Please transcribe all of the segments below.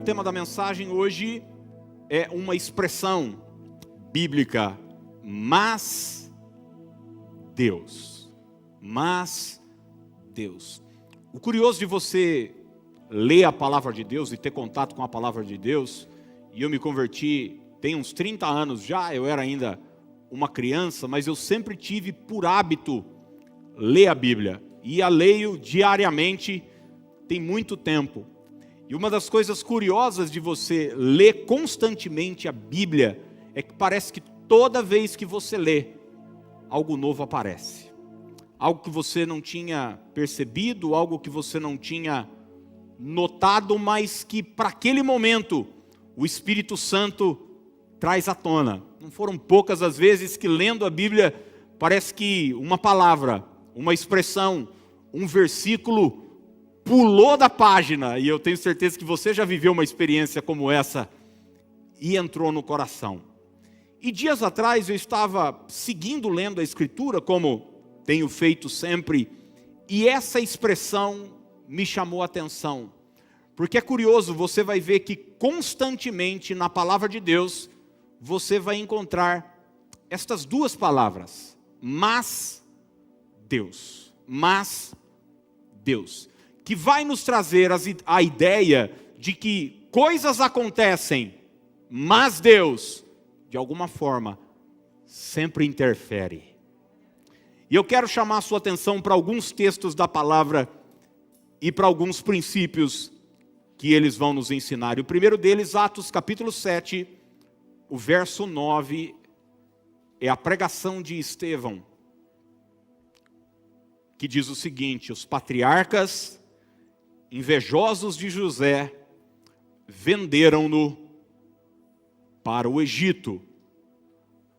O tema da mensagem hoje é uma expressão bíblica, mas Deus. Mas Deus. O curioso de você ler a palavra de Deus e ter contato com a palavra de Deus, e eu me converti tem uns 30 anos já, eu era ainda uma criança, mas eu sempre tive por hábito ler a Bíblia. E a leio diariamente, tem muito tempo. E uma das coisas curiosas de você ler constantemente a Bíblia é que parece que toda vez que você lê, algo novo aparece. Algo que você não tinha percebido, algo que você não tinha notado, mas que para aquele momento o Espírito Santo traz à tona. Não foram poucas as vezes que lendo a Bíblia parece que uma palavra, uma expressão, um versículo pulou da página, e eu tenho certeza que você já viveu uma experiência como essa e entrou no coração. E dias atrás eu estava seguindo lendo a Escritura, como tenho feito sempre, e essa expressão me chamou a atenção, porque é curioso, você vai ver que constantemente na palavra de Deus, você vai encontrar estas duas palavras, mas Deus, mas Deus, que vai nos trazer a ideia de que coisas acontecem, mas Deus, de alguma forma, sempre interfere. E eu quero chamar a sua atenção para alguns textos da palavra e para alguns princípios que eles vão nos ensinar. E o primeiro deles, Atos capítulo 7, o verso 9, é a pregação de Estevão, que diz o seguinte: os patriarcas, invejosos de José, venderam-no para o Egito.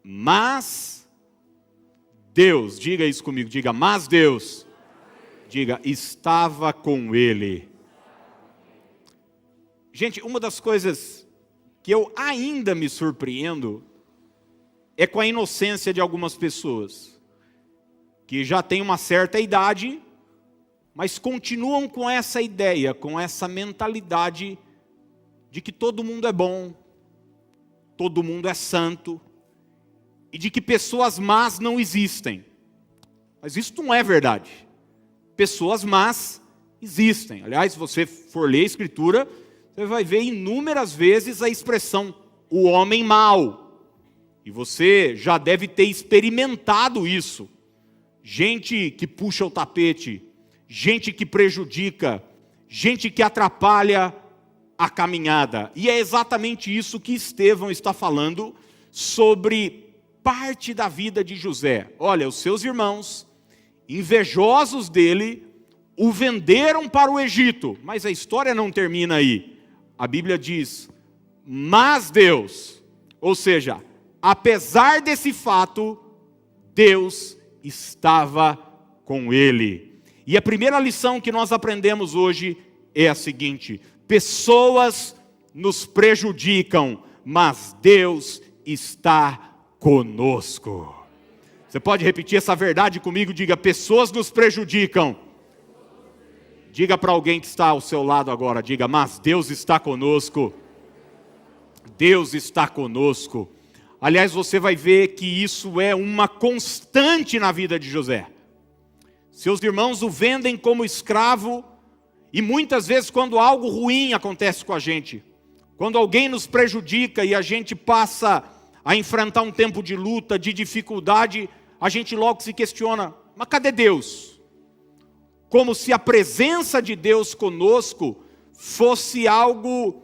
Mas Deus, diga isso comigo, diga, mas Deus, diga, estava com ele. Gente, uma das coisas que eu ainda me surpreendo é com a inocência de algumas pessoas, que já têm uma certa idade, mas continuam com essa ideia, com essa mentalidade de que todo mundo é bom, todo mundo é santo, e de que pessoas más não existem. Mas isso não é verdade. Pessoas más existem. Aliás, se você for ler a Escritura, você vai ver inúmeras vezes a expressão, o homem mau. E você já deve ter experimentado isso. Gente que puxa o tapete, gente que prejudica, gente que atrapalha a caminhada. E é exatamente isso que Estevão está falando sobre parte da vida de José. Olha, os seus irmãos, invejosos dele, o venderam para o Egito. Mas a história não termina aí. A Bíblia diz, mas Deus, ou seja, apesar desse fato, Deus estava com ele. E a primeira lição que nós aprendemos hoje é a seguinte: pessoas nos prejudicam, mas Deus está conosco. Você pode repetir essa verdade comigo? Diga, pessoas nos prejudicam. Diga para alguém que está ao seu lado agora, diga, mas Deus está conosco. Deus está conosco. Aliás, você vai ver que isso é uma constante na vida de José. Seus irmãos o vendem como escravo, e muitas vezes quando algo ruim acontece com a gente, quando alguém nos prejudica e a gente passa a enfrentar um tempo de luta, de dificuldade, a gente logo se questiona, mas cadê Deus? Como se a presença de Deus conosco fosse algo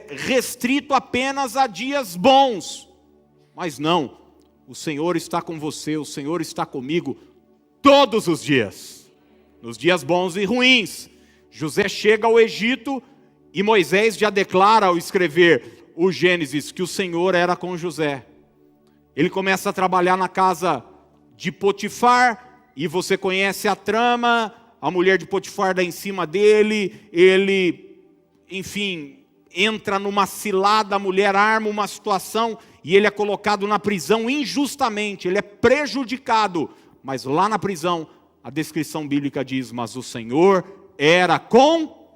restrito apenas a dias bons. Mas não, o Senhor está com você, o Senhor está comigo todos os dias, nos dias bons e ruins. José chega ao Egito e Moisés já declara ao escrever o Gênesis que o Senhor era com José. Ele começa a trabalhar na casa de Potifar, e você conhece a trama, a mulher de Potifar dá em cima dele, ele, enfim, entra numa cilada, a mulher arma uma situação, e ele é colocado na prisão injustamente, ele é prejudicado, mas lá na prisão, a descrição bíblica diz, mas o Senhor era com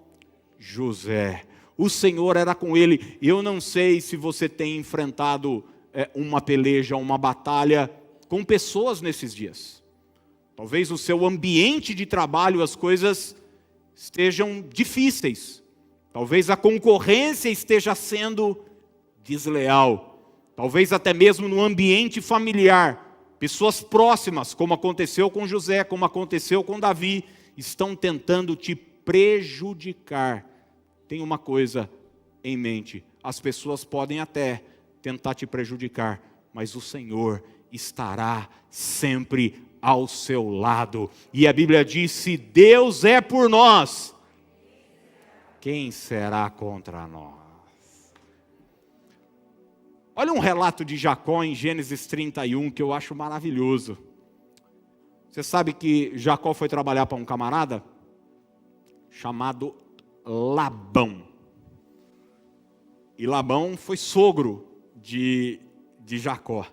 José. o Senhor era com ele. Eu não sei se você tem enfrentado uma peleja, uma batalha com pessoas nesses dias. Talvez no seu ambiente de trabalho as coisas estejam difíceis. Talvez a concorrência esteja sendo desleal. Talvez até mesmo no ambiente familiar, pessoas próximas, como aconteceu com José, como aconteceu com Davi, estão tentando te prejudicar. Tem uma coisa em mente: as pessoas podem até tentar te prejudicar, mas o Senhor estará sempre ao seu lado. E a Bíblia diz: se Deus é por nós, quem será contra nós? Olha um relato de Jacó em Gênesis 31, que eu acho maravilhoso. Você sabe que Jacó foi trabalhar para um camarada chamado Labão. E Labão foi sogro de Jacó.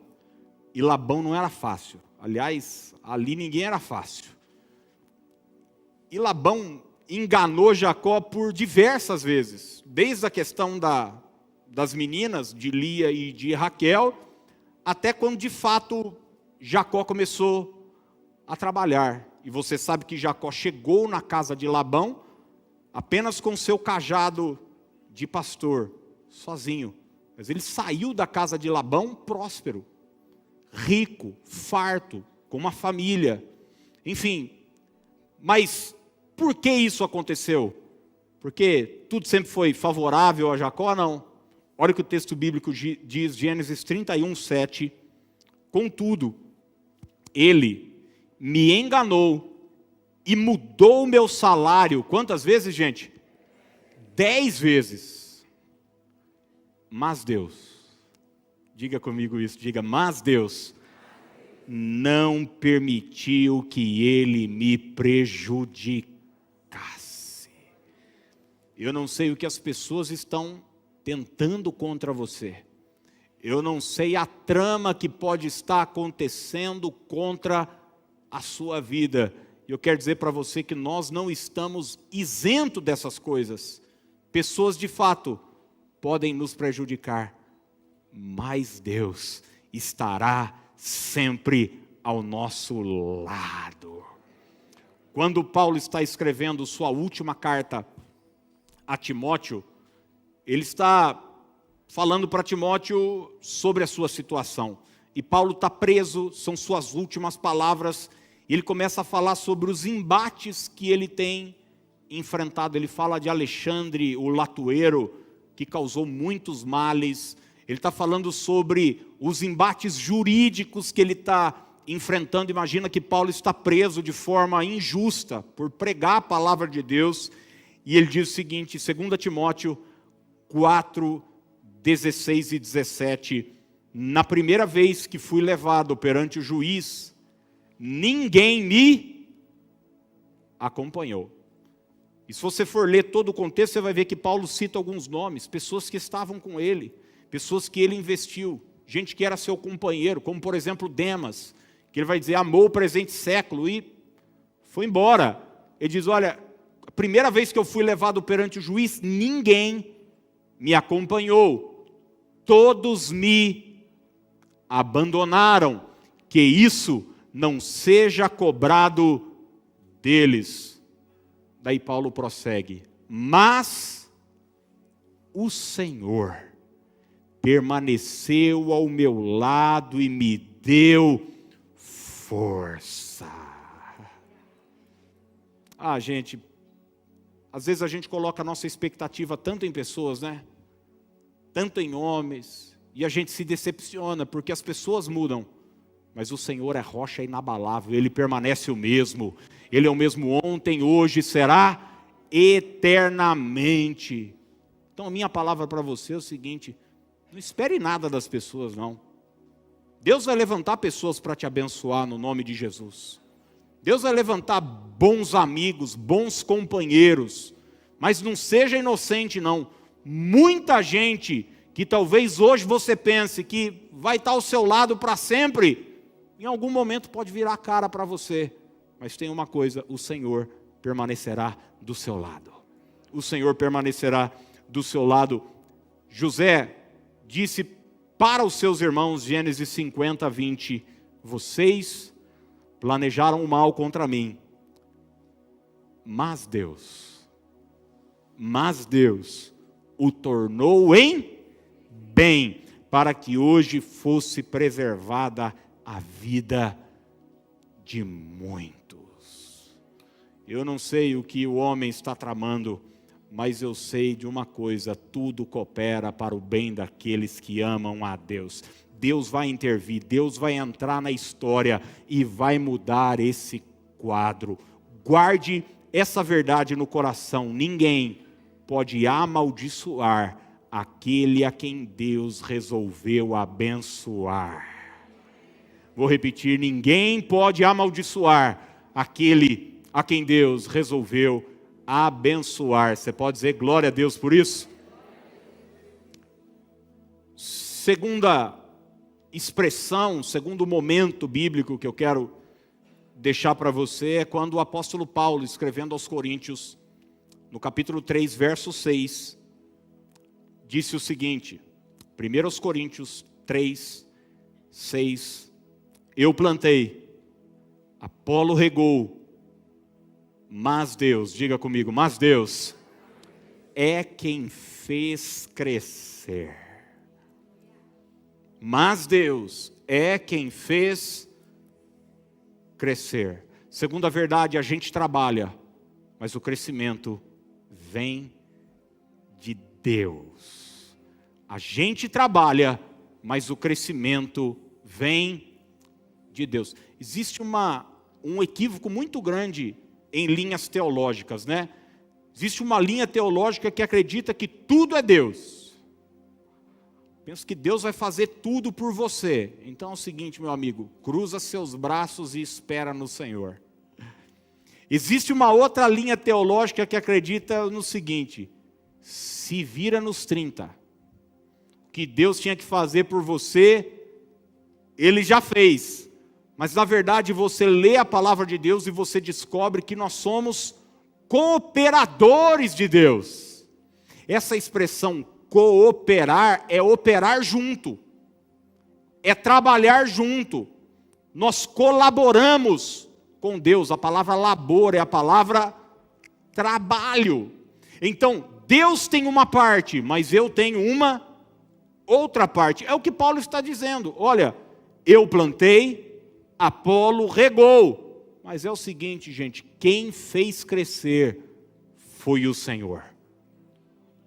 E Labão não era fácil. Aliás, ali ninguém era fácil. E Labão enganou Jacó por diversas vezes. Desde a questão das meninas, de Lia e de Raquel, até quando de fato Jacó começou a trabalhar. E você sabe que Jacó chegou na casa de Labão apenas com seu cajado de pastor, sozinho. Mas ele saiu da casa de Labão próspero, rico, farto, com uma família. Enfim, mas por que isso aconteceu? Porque tudo sempre foi favorável a Jacó? Não. Olha o que o texto bíblico diz, Gênesis 31, 7. Contudo, ele me enganou e mudou o meu salário. Quantas vezes, gente? 10 vezes. Mas Deus, diga comigo isso, diga: mas Deus não permitiu que ele me prejudicasse. Eu não sei o que as pessoas estão tentando contra você. Eu não sei a trama que pode estar acontecendo contra a sua vida. Eu quero dizer para você que nós não estamos isentos dessas coisas. Pessoas de fato podem nos prejudicar, mas Deus estará sempre ao nosso lado. Quando Paulo está escrevendo sua última carta a Timóteo, ele está falando para Timóteo sobre a sua situação. E Paulo está preso, são suas últimas palavras, e ele começa a falar sobre os embates que ele tem enfrentado. Ele fala de Alexandre, o latueiro, que causou muitos males. Ele está falando sobre os embates jurídicos que ele está enfrentando. Imagina que Paulo está preso de forma injusta por pregar a palavra de Deus. E ele diz o seguinte, 2 Timóteo 4, 16 e 17. Na primeira vez que fui levado perante o juiz, ninguém me acompanhou. E se você for ler todo o contexto, você vai ver que Paulo cita alguns nomes, pessoas que estavam com ele, pessoas que ele investiu, gente que era seu companheiro, como por exemplo Demas, que ele vai dizer, amou o presente século e foi embora. Ele diz, olha, a primeira vez que eu fui levado perante o juiz, ninguém me acompanhou, todos me abandonaram, que isso não seja cobrado deles. Daí Paulo prossegue, mas o Senhor permaneceu ao meu lado e me deu força. Gente, às vezes a gente coloca a nossa expectativa tanto em pessoas, né? Tanto em homens, e a gente se decepciona, porque as pessoas mudam, mas o Senhor é rocha inabalável, Ele permanece o mesmo, Ele é o mesmo ontem, hoje, será eternamente. Então a minha palavra para você é o seguinte, não espere nada das pessoas não. Deus vai levantar pessoas para te abençoar no nome de Jesus. Deus vai levantar bons amigos, bons companheiros, mas não seja inocente não. Muita gente que talvez hoje você pense que vai estar ao seu lado para sempre, em algum momento pode virar a cara para você. Mas tem uma coisa, o Senhor permanecerá do seu lado. O Senhor permanecerá do seu lado. José disse para os seus irmãos, Gênesis 50, 20, vocês planejaram o mal contra mim, mas Deus o tornou em bem, para que hoje fosse preservada a vida de muitos. Eu não sei o que o homem está tramando, mas eu sei de uma coisa: tudo coopera para o bem daqueles que amam a Deus. Deus vai intervir, Deus vai entrar na história e vai mudar esse quadro. Guarde essa verdade no coração: ninguém pode amaldiçoar aquele a quem Deus resolveu abençoar. Vou repetir: ninguém pode amaldiçoar aquele a quem Deus resolveu abençoar. Você pode dizer glória a Deus por isso? Segunda expressão, segundo momento bíblico que eu quero deixar para você é quando o apóstolo Paulo, escrevendo aos Coríntios, no capítulo 3, verso 6, disse o seguinte, 1 Coríntios 3, 6, eu plantei, Apolo regou, mas Deus, diga comigo, mas Deus é quem fez crescer. Mas Deus é quem fez crescer. Segunda verdade, a gente trabalha, mas o crescimento vem de Deus. A gente trabalha, mas o crescimento vem de Deus. Existe um equívoco muito grande em linhas teológicas, né? Existe uma linha teológica que acredita que tudo é Deus. Pensa que Deus vai fazer tudo por você. Então é o seguinte, meu amigo, cruza seus braços e espera no Senhor. Existe uma outra linha teológica que acredita no seguinte: se vira nos 30. O que Deus tinha que fazer por você, Ele já fez. Mas na verdade você lê a palavra de Deus e você descobre que nós somos cooperadores de Deus. Essa expressão cooperar é operar junto, é trabalhar junto. Nós colaboramos com Deus. A palavra labor é a palavra trabalho. Então Deus tem uma parte, mas eu tenho uma outra parte. É o que Paulo está dizendo. Olha, eu plantei, Apolo regou, mas é o seguinte, gente, quem fez crescer foi o Senhor.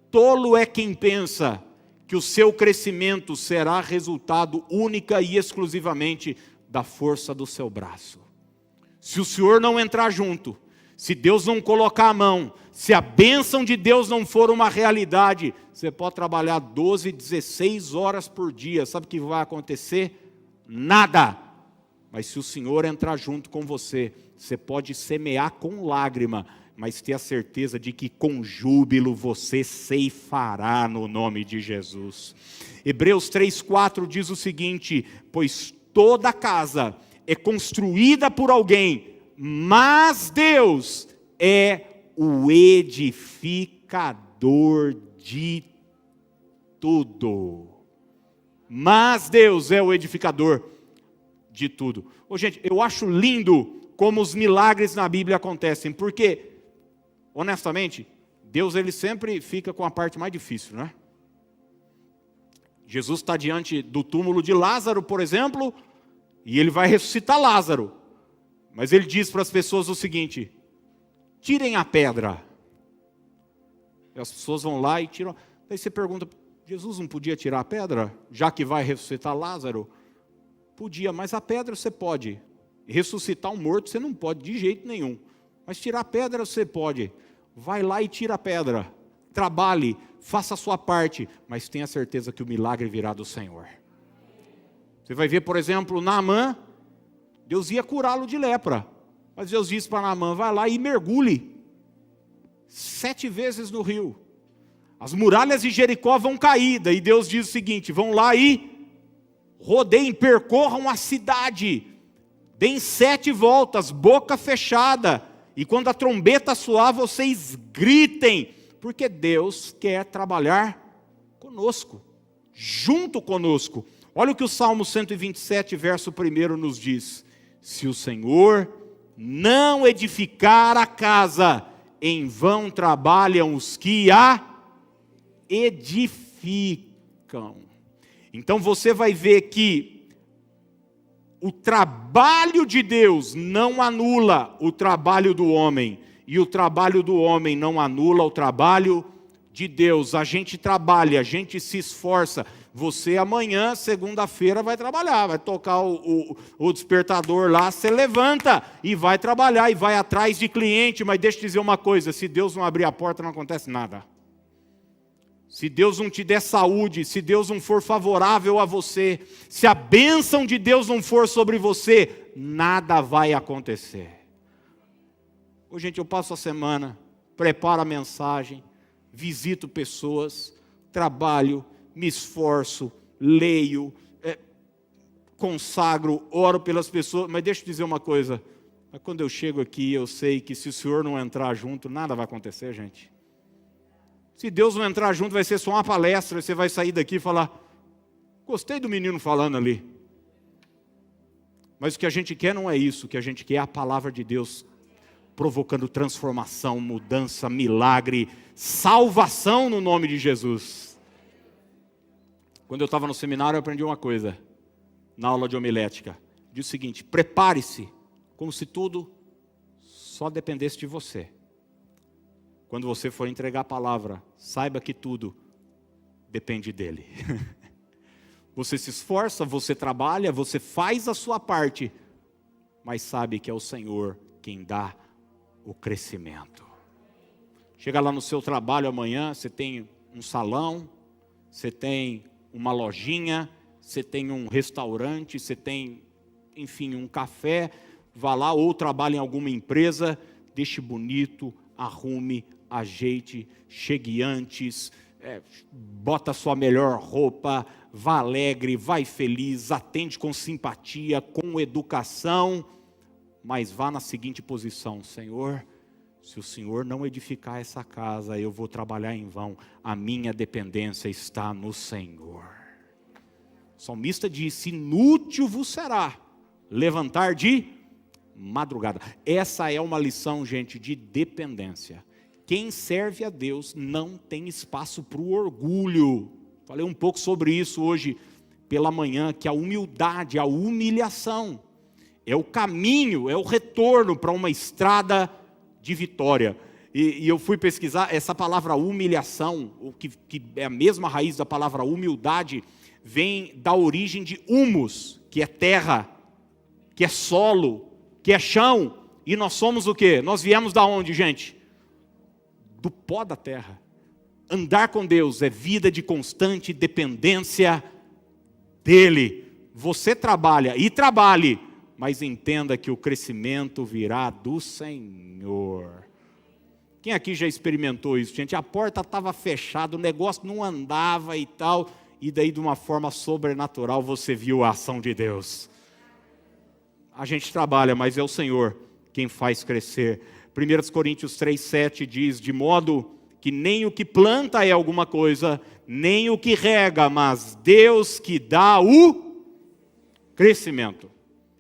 Tolo é quem pensa que o seu crescimento será resultado única e exclusivamente da força do seu braço. Se o Senhor não entrar junto, se Deus não colocar a mão, se a bênção de Deus não for uma realidade, você pode trabalhar 12, 16 horas por dia, sabe o que vai acontecer? Nada. Mas se o Senhor entrar junto com você, você pode semear com lágrima, mas ter a certeza de que com júbilo você ceifará no nome de Jesus. Hebreus 3,4 diz o seguinte: pois toda casa é construída por alguém, mas Deus é o edificador de tudo. Mas Deus é o edificador de tudo. Ô, gente, eu acho lindo como os milagres na Bíblia acontecem, porque, honestamente, Deus ele sempre fica com a parte mais difícil, né? Jesus está diante do túmulo de Lázaro, por exemplo, e ele vai ressuscitar Lázaro, mas ele diz para as pessoas o seguinte: tirem a pedra. E as pessoas vão lá e tiram. Daí você pergunta: Jesus não podia tirar a pedra, já que vai ressuscitar Lázaro? Podia, mas a pedra você pode. Ressuscitar um morto você não pode de jeito nenhum. Mas tirar a pedra você pode. Vai lá e tira a pedra. Trabalhe, faça a sua parte, mas tenha certeza que o milagre virá do Senhor. Você vai ver, por exemplo, Naamã, Deus ia curá-lo de lepra. Mas Deus disse para Naamã: vai lá e mergulhe 7 vezes no rio. As muralhas de Jericó vão cair. Daí Deus diz o seguinte: vão lá e rodeiem, percorram a cidade, deem 7 voltas, boca fechada, e quando a trombeta soar, vocês gritem, Porque Deus quer trabalhar conosco, junto conosco. Olha o que o Salmo 127, verso 1 nos diz: se o Senhor não edificar a casa, em vão trabalham os que a edificam. Então você vai ver que o trabalho de Deus não anula o trabalho do homem, e o trabalho do homem não anula o trabalho de Deus. A gente trabalha, a gente se esforça. Você amanhã, segunda-feira, vai trabalhar, vai tocar o despertador lá, você levanta e vai trabalhar, e vai atrás de cliente. Mas deixa eu dizer uma coisa: se Deus não abrir a porta, não acontece nada. Se Deus não te der saúde, se Deus não for favorável a você, se a bênção de Deus não for sobre você, nada vai acontecer. Ô, gente, eu passo a semana, preparo a mensagem, visito pessoas, trabalho, me esforço, leio, consagro, oro pelas pessoas. Mas deixa eu dizer uma coisa: quando eu chego aqui, eu sei que se o Senhor não entrar junto, nada vai acontecer, gente. Se Deus não entrar junto, vai ser só uma palestra, você vai sair daqui e falar: gostei do menino falando ali. Mas o que a gente quer não é isso. O que a gente quer é a palavra de Deus provocando transformação, mudança, milagre, salvação no nome de Jesus. Quando eu estava no seminário, eu aprendi uma coisa, na aula de homilética. Diz o seguinte: prepare-se como se tudo só dependesse de você. Quando você for entregar a palavra, saiba que tudo depende dele. Você se esforça, você trabalha, você faz a sua parte, mas sabe que é o Senhor quem dá o crescimento. Chega lá no seu trabalho amanhã, você tem um salão, você tem uma lojinha, você tem um restaurante, você tem, enfim, um café. Vá lá, ou trabalhe em alguma empresa, deixe bonito, arrume, ajeite, chegue antes, bota a sua melhor roupa, vá alegre, vai feliz, atende com simpatia, com educação, mas vá na seguinte posição: Senhor, se o Senhor não edificar essa casa, eu vou trabalhar em vão, a minha dependência está no Senhor. O salmista disse: inútil vos será levantar de madrugada. Essa é uma lição, gente, de dependência. Quem serve a Deus não tem espaço para o orgulho. Falei um pouco sobre isso hoje pela manhã, que a humildade, a humilhação é o caminho, é o retorno para uma estrada de vitória. E eu fui pesquisar, essa palavra humilhação, que é a mesma raiz da palavra humildade, vem da origem de humus, que é terra, que é solo, que é chão. E nós somos o quê? Nós viemos da onde, gente? Do pó da terra. Andar com Deus é vida de constante dependência dEle. Você trabalha e trabalhe, mas entenda que o crescimento virá do Senhor. Quem aqui já experimentou isso, gente? A porta estava fechada, o negócio não andava e tal, e daí de uma forma sobrenatural você viu a ação de Deus. A gente trabalha, mas é o Senhor quem faz crescer. 1 Coríntios 3,7 diz: de modo que nem o que planta é alguma coisa, nem o que rega, mas Deus que dá o crescimento.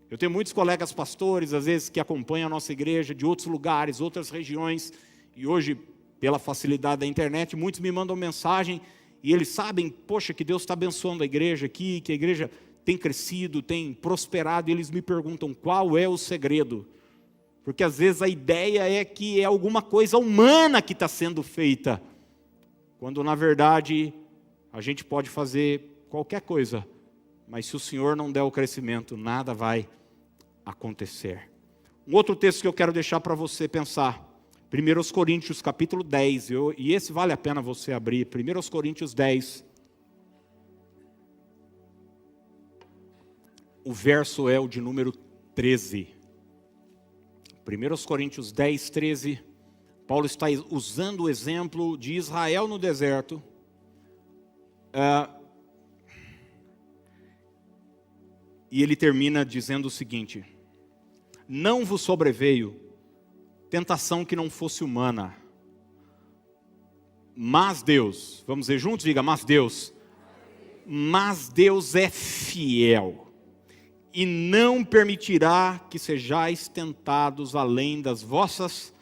Eu tenho muitos colegas pastores, às vezes, que acompanham a nossa igreja de outros lugares, outras regiões, e hoje, pela facilidade da internet, muitos me mandam mensagem, e eles sabem, poxa, que Deus está abençoando a igreja aqui, que a igreja tem crescido, tem prosperado, e eles me perguntam qual é o segredo. Porque às vezes a ideia é que é alguma coisa humana que está sendo feita, quando na verdade a gente pode fazer qualquer coisa, mas se o Senhor não der o crescimento, nada vai acontecer. Um outro texto que eu quero deixar para você pensar, 1 Coríntios capítulo 10, e esse vale a pena você abrir, 1 Coríntios 10, o verso é o de número 13. 1 Coríntios 10, 13, Paulo está usando o exemplo de Israel no deserto, e ele termina dizendo o seguinte: não vos sobreveio tentação que não fosse humana, Mas Deus, vamos dizer juntos, diga, mas Deus é fiel e não permitirá que sejais tentados além das vossas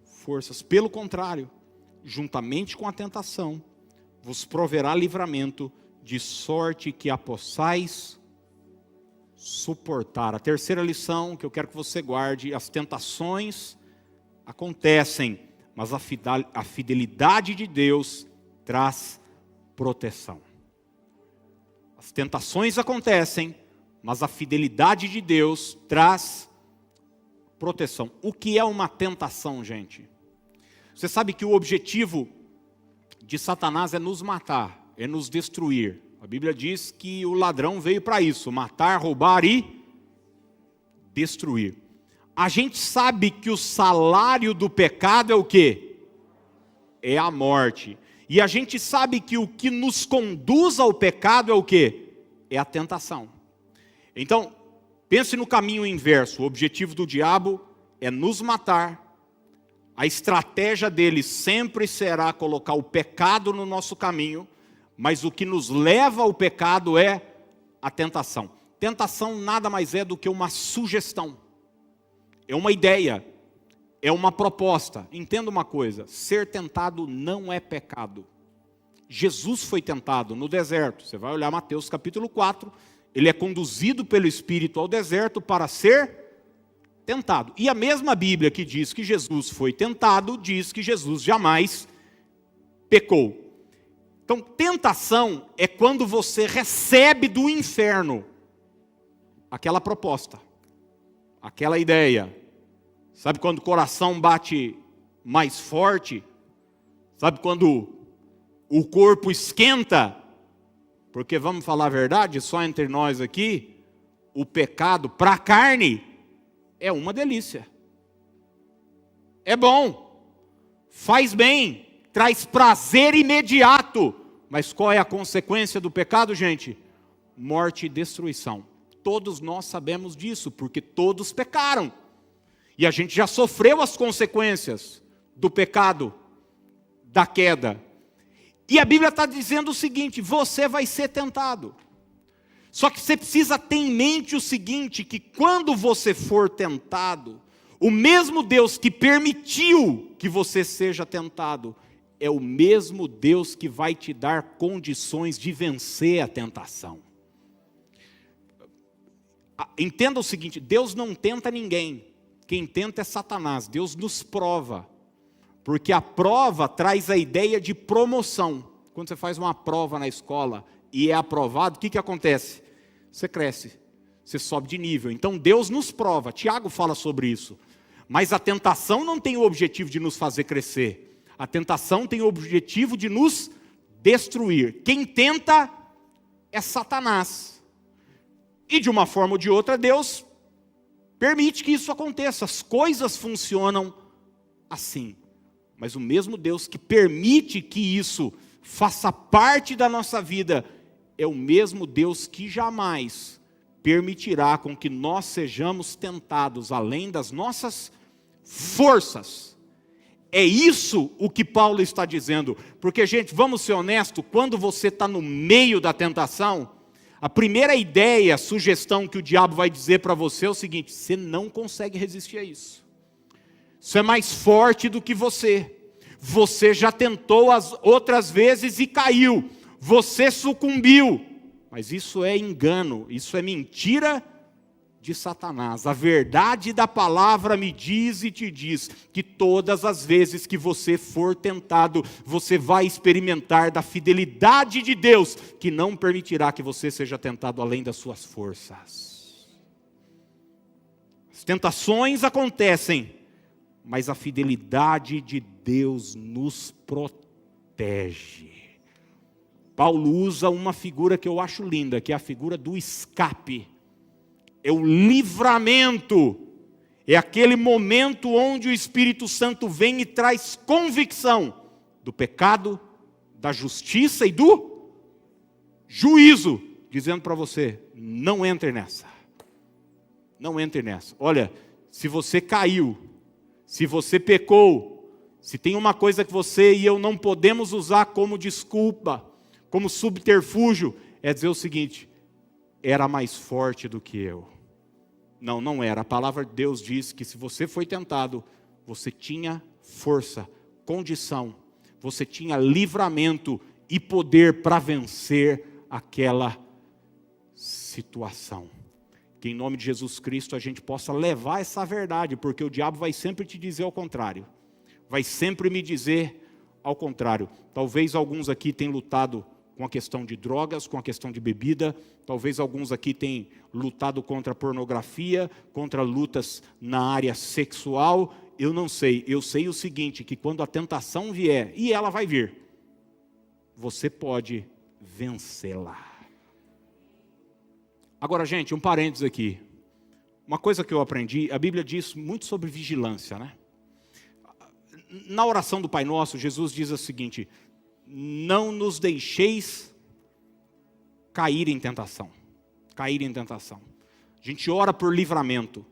forças. Pelo contrário, juntamente com a tentação, vos proverá livramento, de sorte que a possais suportar. A terceira lição que eu quero que você guarde: as tentações acontecem, mas a fidelidade de Deus traz proteção. As tentações acontecem, mas a fidelidade de Deus traz proteção. O que é uma tentação, gente? Você sabe que o objetivo de Satanás é nos matar, é nos destruir. A Bíblia diz que o ladrão veio para isso: matar, roubar e destruir. A gente sabe que o salário do pecado é o quê? É a morte. E a gente sabe que o que nos conduz ao pecado é o quê? É a tentação. Então, pense no caminho inverso. O objetivo do diabo é nos matar. A estratégia dele sempre será colocar o pecado no nosso caminho, mas o que nos leva ao pecado é a tentação. Tentação nada mais é do que uma sugestão. É uma ideia, é uma proposta. Entenda uma coisa: ser tentado não é pecado. Jesus foi tentado no deserto. Você vai olhar Mateus capítulo 4, ele é conduzido pelo Espírito ao deserto para ser tentado. E a mesma Bíblia que diz que Jesus foi tentado, diz que Jesus jamais pecou. Então, tentação é quando você recebe do inferno aquela proposta, aquela ideia. Sabe quando o coração bate mais forte? Sabe quando o corpo esquenta? Porque vamos falar a verdade, só entre nós aqui, o pecado para a carne é uma delícia. É bom, faz bem, traz prazer imediato. Mas qual é a consequência do pecado, gente? Morte e destruição. Todos nós sabemos disso, porque todos pecaram. E a gente já sofreu as consequências do pecado, da queda. E a Bíblia está dizendo o seguinte: você vai ser tentado. Só que você precisa ter em mente o seguinte, que quando você for tentado, o mesmo Deus que permitiu que você seja tentado, é o mesmo Deus que vai te dar condições de vencer a tentação. Entenda o seguinte: Deus não tenta ninguém. Quem tenta é Satanás. Deus nos prova. Porque a prova traz a ideia de promoção. Quando você faz uma prova na escola e é aprovado, o que acontece? Você cresce, você sobe de nível. Então Deus nos prova. Tiago fala sobre isso. Mas a tentação não tem o objetivo de nos fazer crescer. A tentação tem o objetivo de nos destruir. Quem tenta é Satanás. E de uma forma ou de outra, Deus permite que isso aconteça. As coisas funcionam assim. Mas o mesmo Deus que permite que isso faça parte da nossa vida, é o mesmo Deus que jamais permitirá com que nós sejamos tentados além das nossas forças. É isso o que Paulo está dizendo. Porque, gente, vamos ser honestos, quando você está no meio da tentação, a primeira ideia, sugestão que o diabo vai dizer para você é o seguinte: você não consegue resistir a isso. Isso é mais forte do que você. Você já tentou as outras vezes e caiu. Você sucumbiu. Mas isso é engano, isso é mentira de Satanás. A verdade da palavra me diz e te diz que todas as vezes que você for tentado, você vai experimentar da fidelidade de Deus, que não permitirá que você seja tentado além das suas forças. As tentações acontecem, mas a fidelidade de Deus nos protege. Paulo usa uma figura que eu acho linda, que é a figura do escape. É o livramento. É aquele momento onde o Espírito Santo vem e traz convicção do pecado, da justiça e do juízo, dizendo para você: não entre nessa. Não entre nessa. Olha, se você caiu, se você pecou, Se tem uma coisa que você e eu não podemos usar como desculpa, como subterfúgio, é dizer o seguinte: era mais forte do que eu. Não, não era. A palavra de Deus diz que se você foi tentado, você tinha força, condição, você tinha livramento e poder para vencer aquela situação. Que em nome de Jesus Cristo a gente possa levar essa verdade, porque o diabo vai sempre te dizer ao contrário. Vai sempre me dizer ao contrário. Talvez alguns aqui tenham lutado com a questão de drogas, com a questão de bebida. Talvez alguns aqui tenham lutado contra a pornografia, contra lutas na área sexual. Eu não sei. Eu sei o seguinte, que quando a tentação vier, e ela vai vir, você pode vencê-la. Agora, gente, um parênteses aqui. Uma coisa que eu aprendi, a Bíblia diz muito sobre vigilância, né? Na oração do Pai Nosso, Jesus diz o seguinte: não nos deixeis cair em tentação. Cair em tentação. A gente ora por livramento.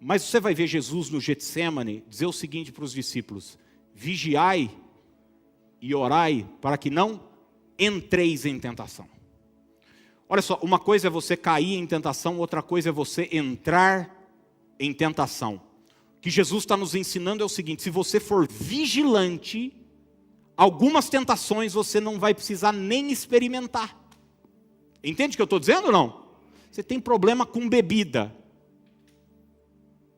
Mas você vai ver Jesus no Getsêmani dizer o seguinte para os discípulos: vigiai e orai para que não entreis em tentação. Olha só, uma coisa é você cair em tentação, outra coisa é você entrar em tentação. O que Jesus está nos ensinando é o seguinte: se você for vigilante, algumas tentações você não vai precisar nem experimentar. Entende o que eu estou dizendo ou não? Você tem problema com bebida.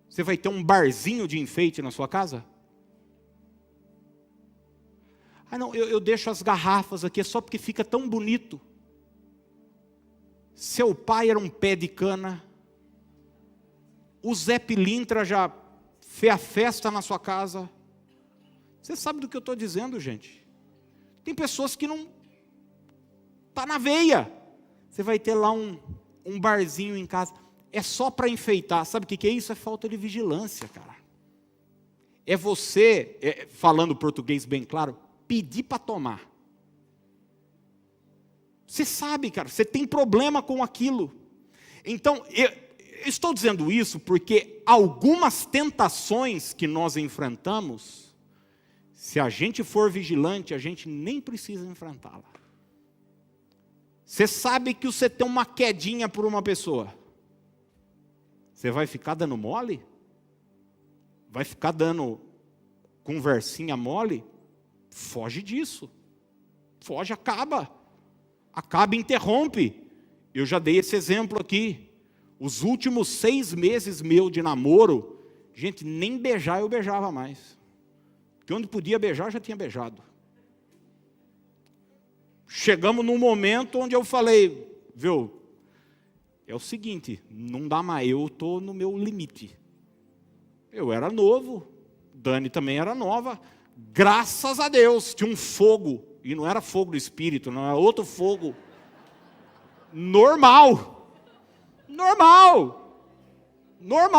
Você vai ter um barzinho de enfeite na sua casa? Ah não, eu deixo as garrafas aqui, é só porque fica tão bonito. Seu pai era um pé de cana. O Zé Pilintra já fez a festa na sua casa. Você sabe do que eu estou dizendo, gente? Tem pessoas que não... Está na veia. Você vai ter lá um barzinho em casa. É só para enfeitar. Sabe o que é isso? É falta de vigilância, cara. É você, falando português bem claro, pedir para tomar. Você sabe, cara, você tem problema com aquilo. Então, eu estou dizendo isso porque algumas tentações que nós enfrentamos, se a gente for vigilante, a gente nem precisa enfrentá-la. Você sabe que você tem uma quedinha por uma pessoa. Você vai ficar dando mole? Vai ficar dando conversinha mole? Foge disso. Foge, acaba. Acaba e interrompe. Eu já dei esse exemplo aqui. Os últimos 6 meses meu de namoro, gente, nem beijar eu beijava mais. Porque onde podia beijar, eu já tinha beijado. Chegamos num momento onde eu falei, viu, é o seguinte, não dá mais, eu estou no meu limite. Eu era novo, Dani também era nova, graças a Deus, tinha um fogo, e não era fogo do espírito, não era outro fogo, normal,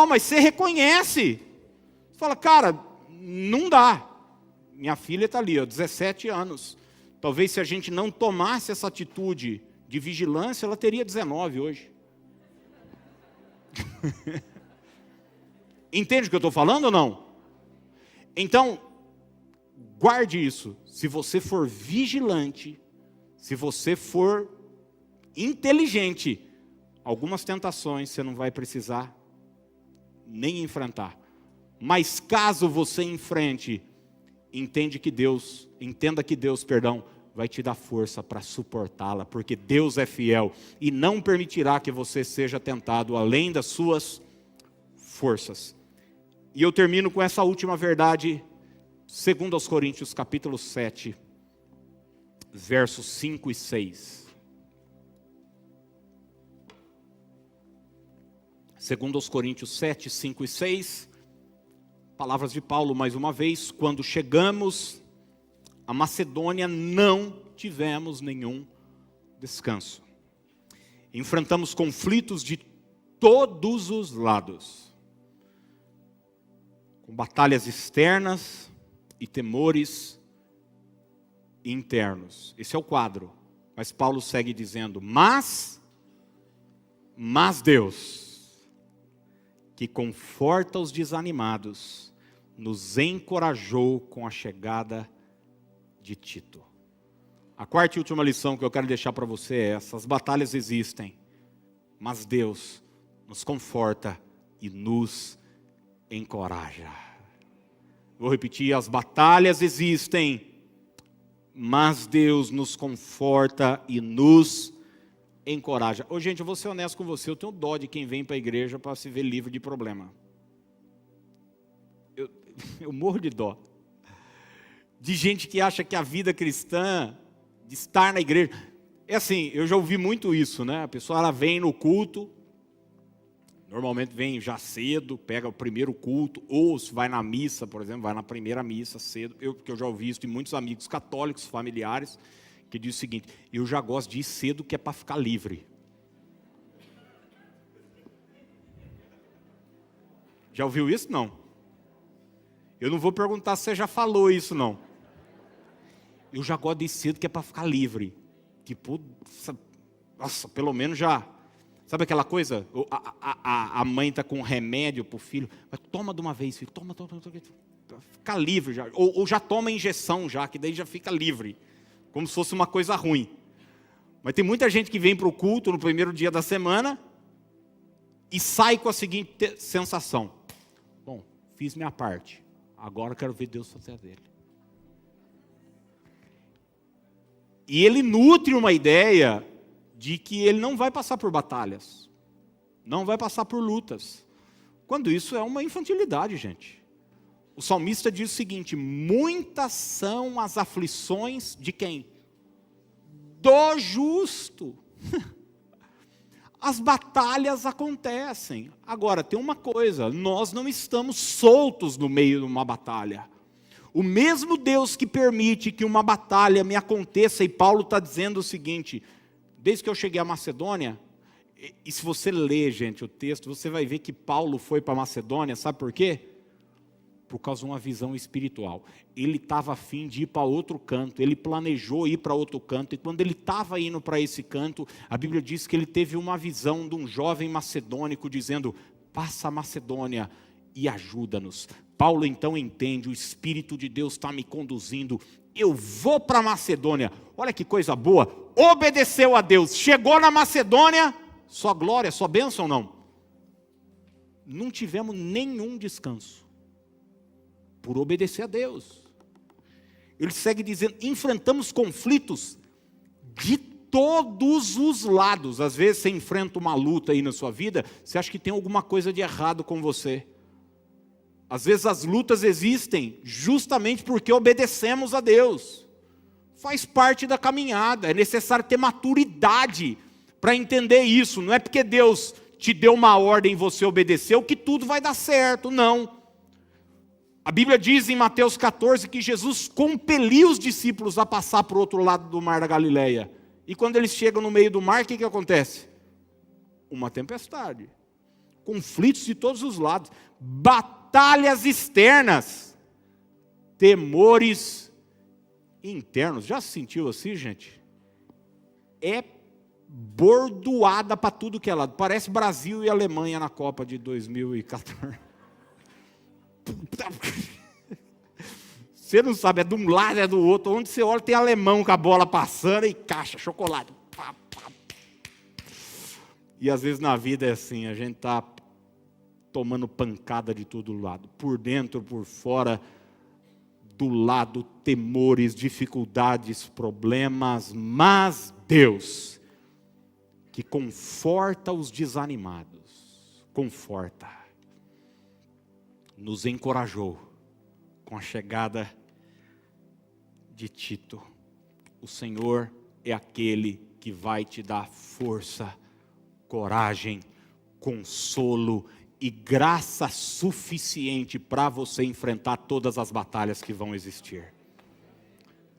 mas você reconhece, você fala, cara, não dá, minha filha está ali, 17 anos, talvez se a gente não tomasse essa atitude de vigilância, ela teria 19 hoje. Entende o que eu estou falando ou não? Então, guarde isso. Se você for vigilante, se você for inteligente, algumas tentações você não vai precisar nem enfrentar. Mas caso você enfrente, entenda que Deus, vai te dar força para suportá-la, porque Deus é fiel e não permitirá que você seja tentado além das suas forças. E eu termino com essa última verdade, 2 aos Coríntios, capítulo 7, versos 5 e 6. 2 aos Coríntios 7, 5 e 6, palavras de Paulo mais uma vez: quando chegamos a Macedônia, não tivemos nenhum descanso. Enfrentamos conflitos de todos os lados, com batalhas externas e temores internos. Esse é o quadro. Mas Paulo segue dizendo: mas Deus, que conforta os desanimados, nos encorajou com a chegada de Tito. A quarta e última lição que eu quero deixar para você é essa: as batalhas existem, mas Deus nos conforta e nos encoraja. Vou repetir: as batalhas existem, mas Deus nos conforta e nos encoraja. Ô gente, eu vou ser honesto com você, eu tenho dó de quem vem para a igreja para se ver livre de problema. Eu morro de dó. De gente que acha que a vida cristã, de estar na igreja, é assim, eu já ouvi muito isso, né? A pessoa ela vem no culto, normalmente vem já cedo, pega o primeiro culto, ou se vai na missa, por exemplo, vai na primeira missa cedo. Porque eu já ouvi isso de muitos amigos católicos, familiares, que diz o seguinte: eu já gosto de ir cedo, que é para ficar livre. Já ouviu isso? Não. Eu não vou perguntar se você já falou isso, não. Eu já gosto de ir cedo, que é para ficar livre. Tipo, nossa, pelo menos já... Sabe aquela coisa? A mãe está com um remédio para o filho. Mas toma de uma vez, filho. Toma. Fica livre já. Ou já toma injeção já, que daí já fica livre. Como se fosse uma coisa ruim. Mas tem muita gente que vem para o culto no primeiro dia da semana e sai com a seguinte sensação: bom, fiz minha parte. Agora eu quero ver Deus fazer a dele. E ele nutre uma ideia de que ele não vai passar por batalhas, não vai passar por lutas, quando isso é uma infantilidade, gente. O salmista diz o seguinte: muitas são as aflições de quem? Do justo. As batalhas acontecem. Agora, tem uma coisa: nós não estamos soltos no meio de uma batalha. O mesmo Deus que permite que uma batalha me aconteça, e Paulo está dizendo o seguinte: desde que eu cheguei à Macedônia, e se você ler, gente, o texto, você vai ver que Paulo foi para a Macedônia, sabe por quê? Por causa de uma visão espiritual. Ele estava a fim de ir para outro canto, ele planejou ir para outro canto, e quando ele estava indo para esse canto, a Bíblia diz que ele teve uma visão de um jovem macedônico dizendo: passa a Macedônia e ajuda-nos. Paulo então entende: o Espírito de Deus está me conduzindo, eu vou para a Macedônia. Olha que coisa boa, obedeceu a Deus, chegou na Macedônia, só glória, só bênção, não tivemos nenhum descanso, por obedecer a Deus. Ele segue dizendo: enfrentamos conflitos de todos os lados. Às vezes você enfrenta uma luta aí na sua vida, você acha que tem alguma coisa de errado com você. Às vezes as lutas existem justamente porque obedecemos a Deus. Faz parte da caminhada, é necessário ter maturidade para entender isso. Não é porque Deus te deu uma ordem e você obedeceu que tudo vai dar certo, não. A Bíblia diz em Mateus 14 que Jesus compeliu os discípulos a passar para o outro lado do mar da Galileia. E quando eles chegam no meio do mar, o que acontece? Uma tempestade. Conflitos de todos os lados. Batalhas externas. Temores internos. Já se sentiu assim, gente? É bordoada para tudo que é lado. Parece Brasil e Alemanha na Copa de 2014. Você não sabe, é de um lado, é do outro. Onde você olha tem alemão com a bola passando e caixa, chocolate. E às vezes na vida é assim, a gente está tomando pancada de todo lado. Por dentro, por fora, do lado, temores, dificuldades, problemas. Mas Deus, que conforta os desanimados, conforta, nos encorajou com a chegada de Tito. O Senhor é aquele que vai te dar força, coragem, consolo e graça suficiente para você enfrentar todas as batalhas que vão existir.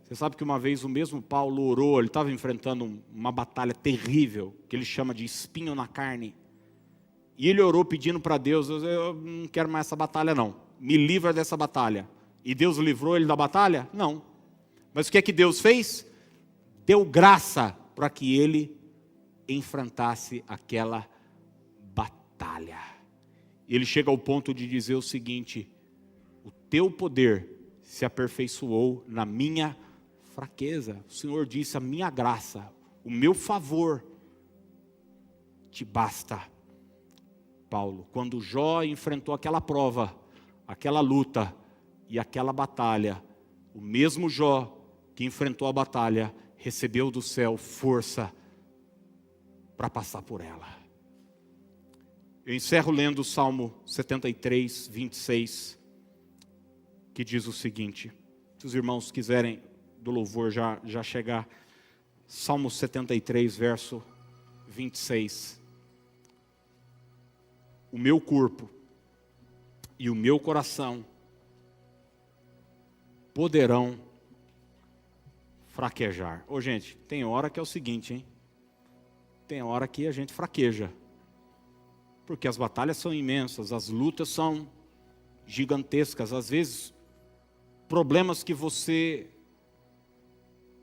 Você sabe que uma vez o mesmo Paulo orou, ele estava enfrentando uma batalha terrível, que ele chama de espinho na carne. E ele orou pedindo para Deus: eu não quero mais essa batalha não, me livra dessa batalha. E Deus livrou ele da batalha? Não. Mas o que é que Deus fez? Deu graça para que ele enfrentasse aquela batalha. Ele chega ao ponto de dizer o seguinte: o teu poder se aperfeiçoou na minha fraqueza. O Senhor disse, a minha graça, o meu favor te basta. Paulo, quando Jó enfrentou aquela prova, aquela luta e aquela batalha, o mesmo Jó que enfrentou a batalha, recebeu do céu força para passar por ela. Eu encerro lendo o Salmo 73, 26, que diz o seguinte, se os irmãos quiserem do louvor já chegar, Salmo 73, verso 26. O meu corpo e o meu coração poderão fraquejar. Ô gente, tem hora que é o seguinte, hein? Tem hora que a gente fraqueja. Porque as batalhas são imensas, as lutas são gigantescas. Às vezes, problemas que você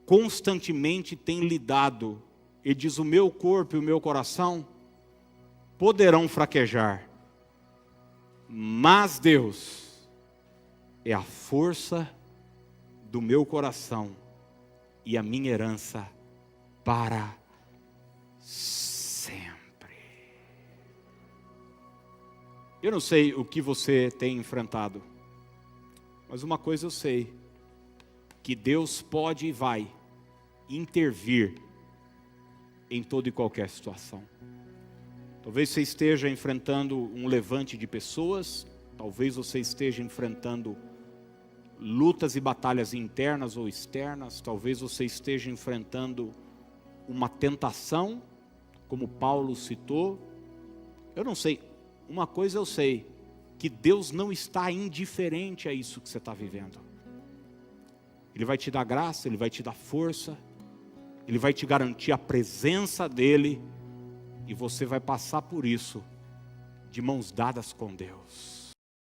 constantemente tem lidado. Ele diz, o meu corpo e o meu coração poderão fraquejar. Mas Deus é a força do meu coração e a minha herança para sempre. Eu não sei o que você tem enfrentado, mas uma coisa eu sei, que Deus pode e vai intervir em toda e qualquer situação. Talvez você esteja enfrentando um levante de pessoas, talvez você esteja enfrentando lutas e batalhas internas ou externas, talvez você esteja enfrentando uma tentação, como Paulo citou. Eu não sei, uma coisa eu sei, que Deus não está indiferente a isso que você está vivendo. Ele vai te dar graça, Ele vai te dar força, Ele vai te garantir a presença dEle, e você vai passar por isso de mãos dadas com Deus.